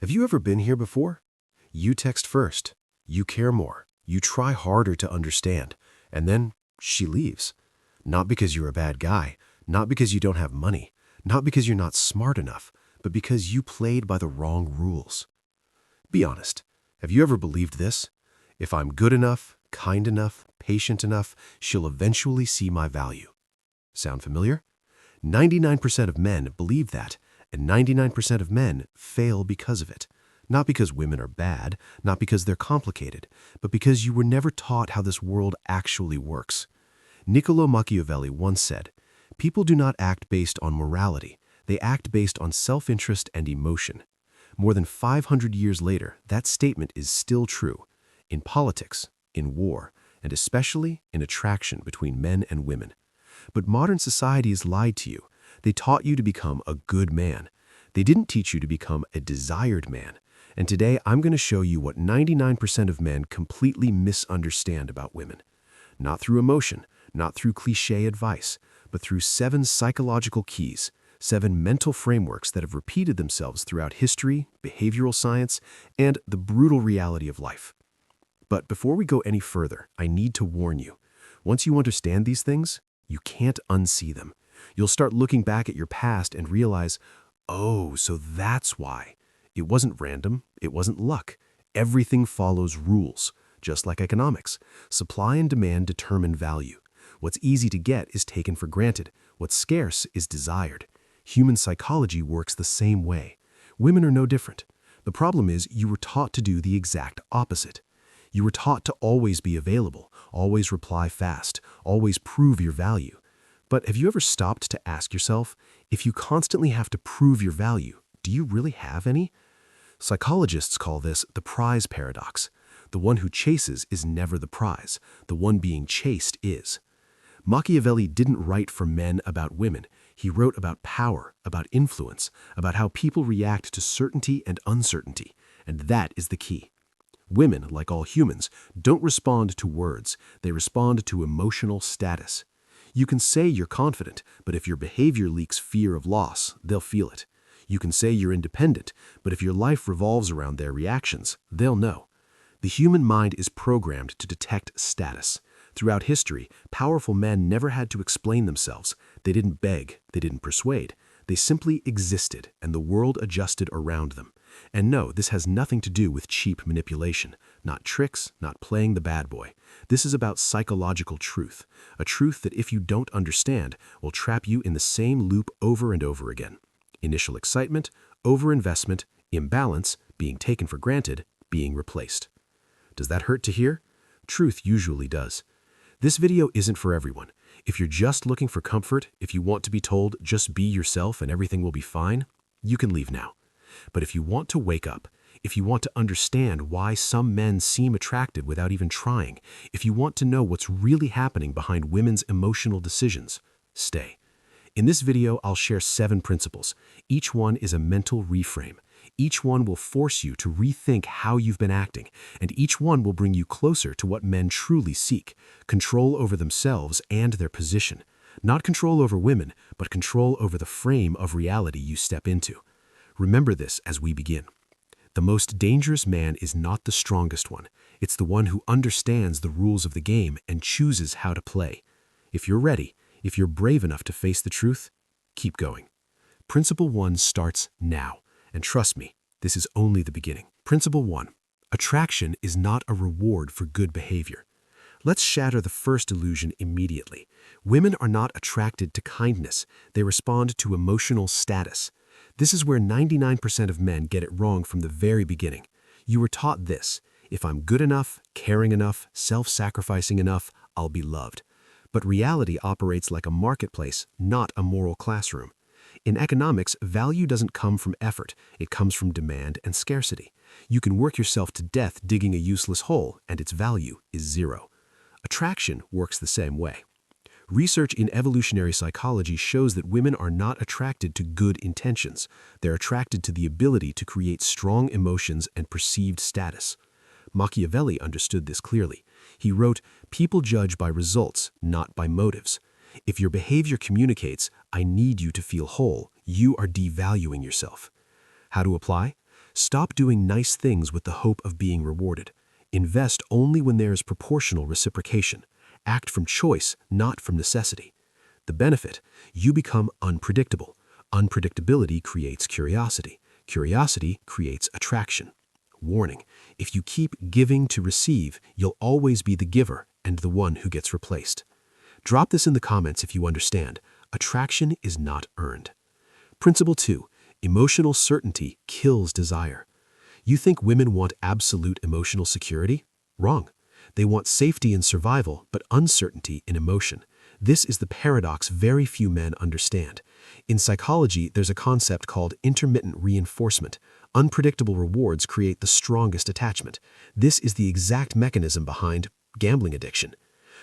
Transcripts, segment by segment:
Have you ever been here before? You text first. You care more. You try harder to understand. And then she leaves. Not because you're a bad guy. Not because you don't have money. Not because you're not smart enough. But because you played by the wrong rules. Be honest. Have you ever believed this? If I'm good enough, kind enough, patient enough, she'll eventually see my value. Sound familiar? 99% of men believe that, and 99% of men fail because of it. Not because women are bad, not because they're complicated, but because you were never taught how this world actually works. Niccolo Machiavelli once said, "People do not act based on morality, they act based on self-interest and emotion." More than 500 years later, that statement is still true. In politics, in war, and especially in attraction between men and women. But modern society has lied to you. They taught you to become a good man. They didn't teach you to become a desired man. And today I'm going to show you what 99% of men completely misunderstand about women. Not through emotion, not through cliché advice, but through 7 psychological keys, 7 mental frameworks that have repeated themselves throughout history, behavioral science, and the brutal reality of life. But before we go any further, I need to warn you. Once you understand these things, you can't unsee them. You'll start looking back at your past and realize, oh, so that's why. It wasn't random. It wasn't luck. Everything follows rules, just like economics. Supply and demand determine value. What's easy to get is taken for granted. What's scarce is desired. Human psychology works the same way. Women are no different. The problem is you were taught to do the exact opposite. You were taught to always be available, always reply fast, always prove your value. But have you ever stopped to ask yourself, if you constantly have to prove your value, do you really have any? Psychologists call this the prize paradox. The one who chases is never the prize. The one being chased is. Machiavelli didn't write for men about women. He wrote about power, about influence, about how people react to certainty and uncertainty. And that is the key. Women, like all humans, don't respond to words. They respond to emotional status. You can say you're confident, but if your behavior leaks fear of loss, they'll feel it. You can say you're independent, but if your life revolves around their reactions, they'll know. The human mind is programmed to detect status. Throughout history, powerful men never had to explain themselves. They didn't beg, they didn't persuade. They simply existed, and the world adjusted around them. And no, this has nothing to do with cheap manipulation, not tricks, not playing the bad boy. This is about psychological truth, a truth that if you don't understand, will trap you in the same loop over and over again. Initial excitement, overinvestment, imbalance, being taken for granted, being replaced. Does that hurt to hear? Truth usually does. This video isn't for everyone. If you're just looking for comfort, if you want to be told just be yourself and everything will be fine, you can leave now. But if you want to wake up, if you want to understand why some men seem attracted without even trying, if you want to know what's really happening behind women's emotional decisions, stay. In this video, I'll share 7 principles. Each one is a mental reframe. Each one will force you to rethink how you've been acting, and each one will bring you closer to what men truly seek, control over themselves and their position. Not control over women, but control over the frame of reality you step into. Remember this as we begin. The most dangerous man is not the strongest one. It's the one who understands the rules of the game and chooses how to play. If you're ready, if you're brave enough to face the truth, keep going. Principle 1 starts now. And trust me, this is only the beginning. Principle 1. Attraction is not a reward for good behavior. Let's shatter the first illusion immediately. Women are not attracted to kindness. They respond to emotional status. This is where 99% of men get it wrong from the very beginning. You were taught this: if I'm good enough, caring enough, self-sacrificing enough, I'll be loved. But reality operates like a marketplace, not a moral classroom. In economics, value doesn't come from effort. It comes from demand and scarcity. You can work yourself to death digging a useless hole, and its value is 0. Attraction works the same way. Research in evolutionary psychology shows that women are not attracted to good intentions. They're attracted to the ability to create strong emotions and perceived status. Machiavelli understood this clearly. He wrote, "People judge by results, not by motives." If your behavior communicates, "I need you to feel whole," you are devaluing yourself. How to apply? Stop doing nice things with the hope of being rewarded. Invest only when there is proportional reciprocation. Act from choice, not from necessity. The benefit, you become unpredictable. Unpredictability creates curiosity. Curiosity creates attraction. Warning, if you keep giving to receive, you'll always be the giver and the one who gets replaced. Drop this in the comments if you understand. Attraction is not earned. Principle 2. Emotional certainty kills desire. You think women want absolute emotional security? Wrong. They want safety in survival, but uncertainty in emotion. This is the paradox very few men understand. In psychology, there's a concept called intermittent reinforcement. Unpredictable rewards create the strongest attachment. This is the exact mechanism behind gambling addiction.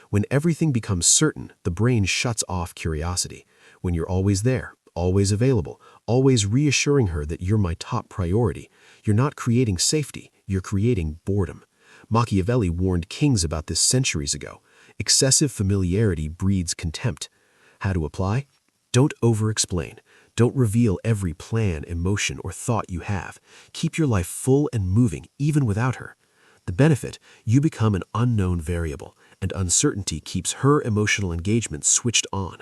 When everything becomes certain, the brain shuts off curiosity. When you're always there, always available, always reassuring her that you're my top priority, you're not creating safety, you're creating boredom. Machiavelli warned kings about this centuries ago. Excessive familiarity breeds contempt. How to apply? Don't over-explain. Don't reveal every plan, emotion, or thought you have. Keep your life full and moving, even without her. The benefit, you become an unknown variable, and uncertainty keeps her emotional engagement switched on.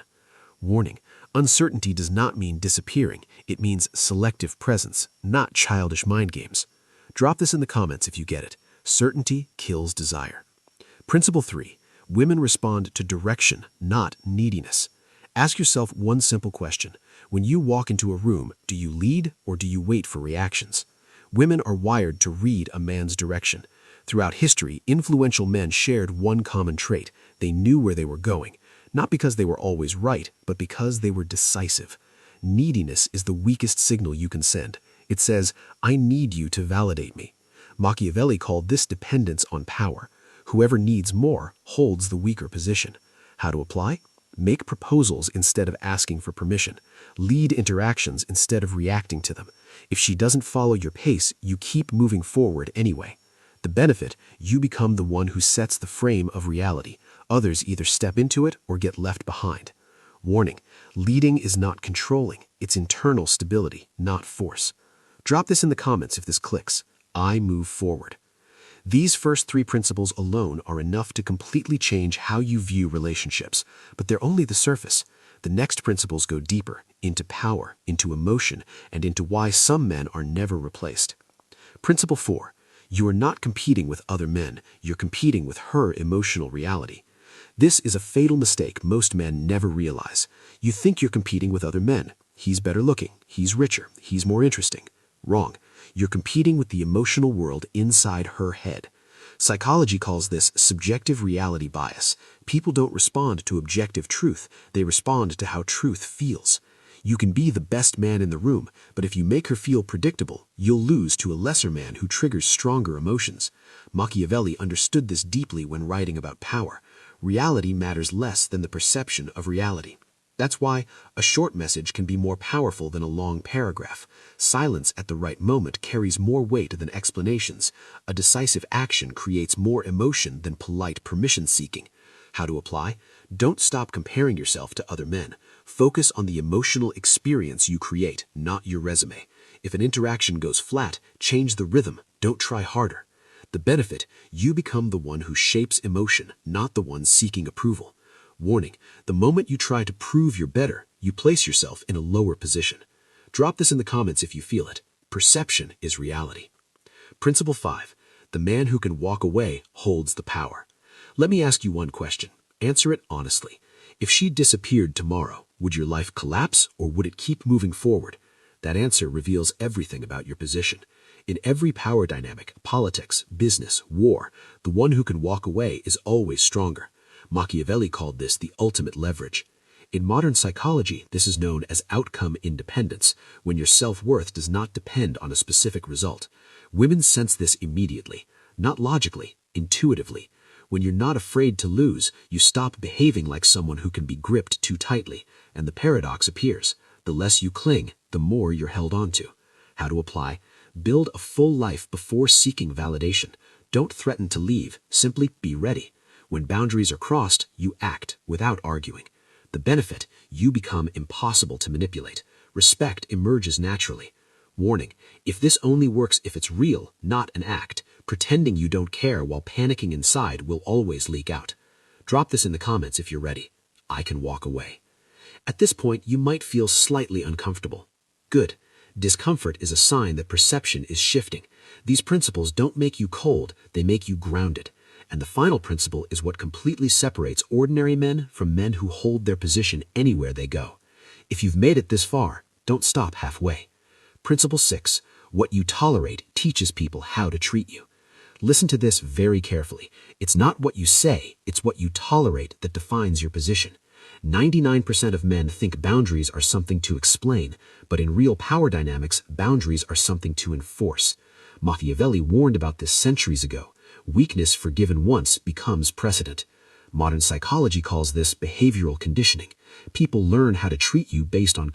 Warning, uncertainty does not mean disappearing. It means selective presence, not childish mind games. Drop this in the comments if you get it. Certainty kills desire. Principle 3. Women respond to direction, not neediness. Ask yourself one simple question. When you walk into a room, do you lead or do you wait for reactions? Women are wired to read a man's direction. Throughout history, influential men shared one common trait. They knew where they were going, not because they were always right, but because they were decisive. Neediness is the weakest signal you can send. It says, I need you to validate me. Machiavelli called this dependence on power. Whoever needs more holds the weaker position. How to apply? Make proposals instead of asking for permission. Lead interactions instead of reacting to them. If she doesn't follow your pace, you keep moving forward anyway. The benefit, you become the one who sets the frame of reality. Others either step into it or get left behind. Warning, leading is not controlling. It's internal stability, not force. Drop this in the comments if this clicks. I move forward. These first 3 principles alone are enough to completely change how you view relationships, but they're only the surface. The next principles go deeper, into power, into emotion, and into why some men are never replaced. Principle 4. You are not competing with other men, you're competing with her emotional reality. This is a fatal mistake most men never realize. You think you're competing with other men. He's better looking, he's richer, he's more interesting. Wrong. You're competing with the emotional world inside her head. Psychology calls this subjective reality bias. People don't respond to objective truth, they respond to how truth feels. You can be the best man in the room, but if you make her feel predictable, you'll lose to a lesser man who triggers stronger emotions. Machiavelli understood this deeply when writing about power. Reality matters less than the perception of reality. That's why a short message can be more powerful than a long paragraph. Silence at the right moment carries more weight than explanations. A decisive action creates more emotion than polite permission-seeking. How to apply? Don't stop comparing yourself to other men. Focus on the emotional experience you create, not your resume. If an interaction goes flat, change the rhythm. Don't try harder. The benefit, you become the one who shapes emotion, not the one seeking approval. Warning, the moment you try to prove you're better, you place yourself in a lower position. Drop this in the comments if you feel it. Perception is reality. Principle 5. The man who can walk away holds the power. Let me ask you one question. Answer it honestly. If she disappeared tomorrow, would your life collapse or would it keep moving forward? That answer reveals everything about your position. In every power dynamic, politics, business, war, the one who can walk away is always stronger. Machiavelli called this the ultimate leverage. In modern psychology, this is known as outcome independence, when your self-worth does not depend on a specific result. Women sense this immediately, not logically, intuitively. When you're not afraid to lose, you stop behaving like someone who can be gripped too tightly, and the paradox appears. The less you cling, the more you're held onto. How to apply? Build a full life before seeking validation. Don't threaten to leave, simply be ready. When boundaries are crossed, you act without arguing. The benefit, you become impossible to manipulate. Respect emerges naturally. Warning, if this only works if it's real, not an act, pretending you don't care while panicking inside will always leak out. Drop this in the comments if you're ready. I can walk away. At this point, you might feel slightly uncomfortable. Good. Discomfort is a sign that perception is shifting. These principles don't make you cold, they make you grounded. And the final principle is what completely separates ordinary men from men who hold their position anywhere they go. If you've made it this far, don't stop halfway. Principle 6. What you tolerate teaches people how to treat you. Listen to this very carefully. It's not what you say, it's what you tolerate that defines your position. 99% of men think boundaries are something to explain, but in real power dynamics, boundaries are something to enforce. Machiavelli warned about this centuries ago. Weakness forgiven once becomes precedent. Modern psychology calls this behavioral conditioning. People learn how to treat you based on